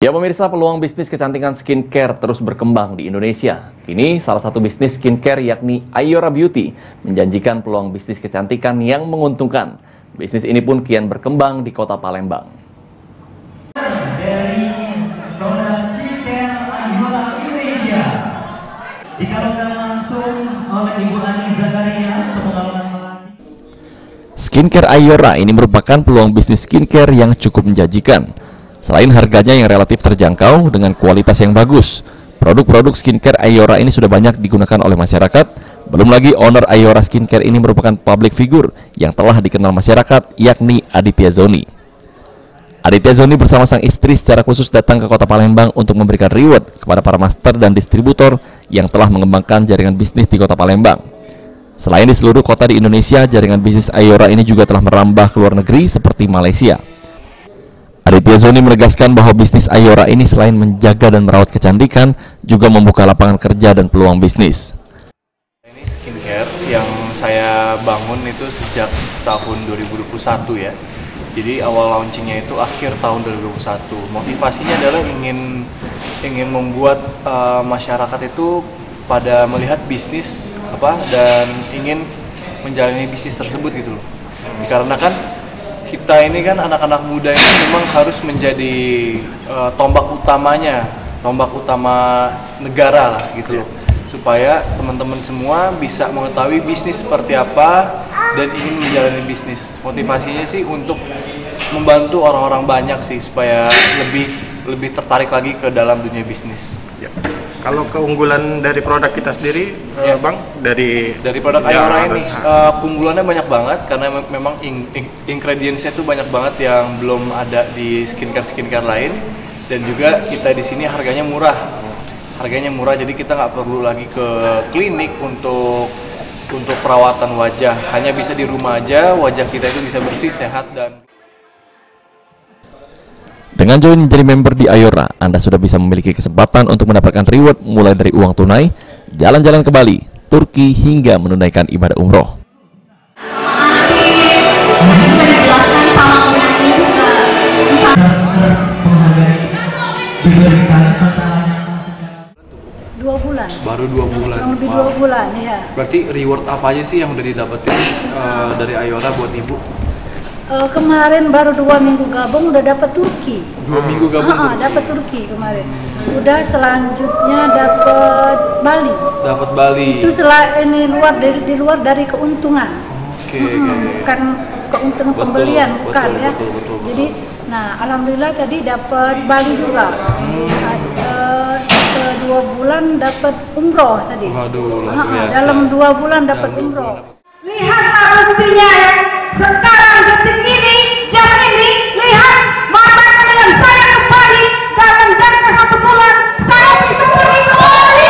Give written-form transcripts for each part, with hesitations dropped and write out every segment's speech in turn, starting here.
Ya pemirsa, peluang bisnis kecantikan skincare terus berkembang di Indonesia. Kini salah satu bisnis skincare yakni Ayora Beauty menjanjikan peluang bisnis kecantikan yang menguntungkan. Bisnis ini pun kian berkembang di kota Palembang. Dari produk skincare Ayora Indonesia dikalungkan langsung oleh Ibu Ani Zakaria untuk pengalaman melatih. Skincare Ayora ini merupakan peluang bisnis skincare yang cukup menjanjikan. Selain harganya yang relatif terjangkau dengan kualitas yang bagus, produk-produk skincare Ayora ini sudah banyak digunakan oleh masyarakat. Belum lagi owner Ayora Skincare ini merupakan public figure yang telah dikenal masyarakat, yakni Aditya Zoni. Aditya Zoni bersama sang istri secara khusus datang ke kota Palembang untuk memberikan reward kepada para master dan distributor yang telah mengembangkan jaringan bisnis di kota Palembang. Selain di seluruh kota di Indonesia, jaringan bisnis Ayora ini juga telah merambah ke luar negeri seperti Malaysia. Aditya Zoni menegaskan bahwa bisnis Ayora ini selain menjaga dan merawat kecantikan, juga membuka lapangan kerja dan peluang bisnis. Ini skincare yang saya bangun itu sejak tahun 2021 ya. Jadi awal launchingnya itu akhir tahun 2021. Motivasinya adalah ingin membuat masyarakat itu pada melihat bisnis dan ingin menjalani bisnis tersebut gitu loh. Dikarenakan kita ini kan anak-anak muda ini memang harus menjadi tombak utama negara lah gitu loh, supaya teman-teman semua bisa mengetahui bisnis seperti apa dan ingin menjalani bisnis. Motivasinya sih untuk membantu orang-orang banyak sih supaya lebih tertarik lagi ke dalam dunia bisnis. Ya. Kalau keunggulan dari produk kita sendiri, ya. Bang, dari produk Ayora ini, keunggulannya banyak banget karena memang ingredientsnya tuh banyak banget yang belum ada di skincare lain, dan juga kita di sini harganya murah. Jadi kita nggak perlu lagi ke klinik untuk perawatan wajah, hanya bisa di rumah aja, wajah kita itu bisa bersih, sehat dan. Dengan join menjadi member di Ayora, Anda sudah bisa memiliki kesempatan untuk mendapatkan reward mulai dari uang tunai, jalan-jalan ke Bali, Turki, hingga menunaikan ibadah umroh. Baru 2 bulan. Lebih 2 bulan ya. Berarti reward apa aja sih yang udah didapetin dari Ayora buat Ibu? Kemarin baru 2 minggu gabung udah dapat Turki. 2 minggu gabung? Dapat Turki kemarin. Udah selanjutnya dapat Bali. Dapat Bali. Itu di luar dari keuntungan. Oke. Bukan keuntungan pembelian, bukan ya. Betul. Jadi, alhamdulillah tadi dapat Bali juga. 2 bulan dapat umroh tadi. Waduh, luar biasa. Dalam 2 bulan dapat umroh. Lihatlah buktinya ya. Sekarang detik ini, jam ini, lihat matanya dengan saya kembali dalam jangka 1 bulan saya bisa pergi ke Bali.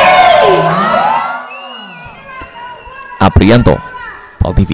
Aprianto, PAL TV.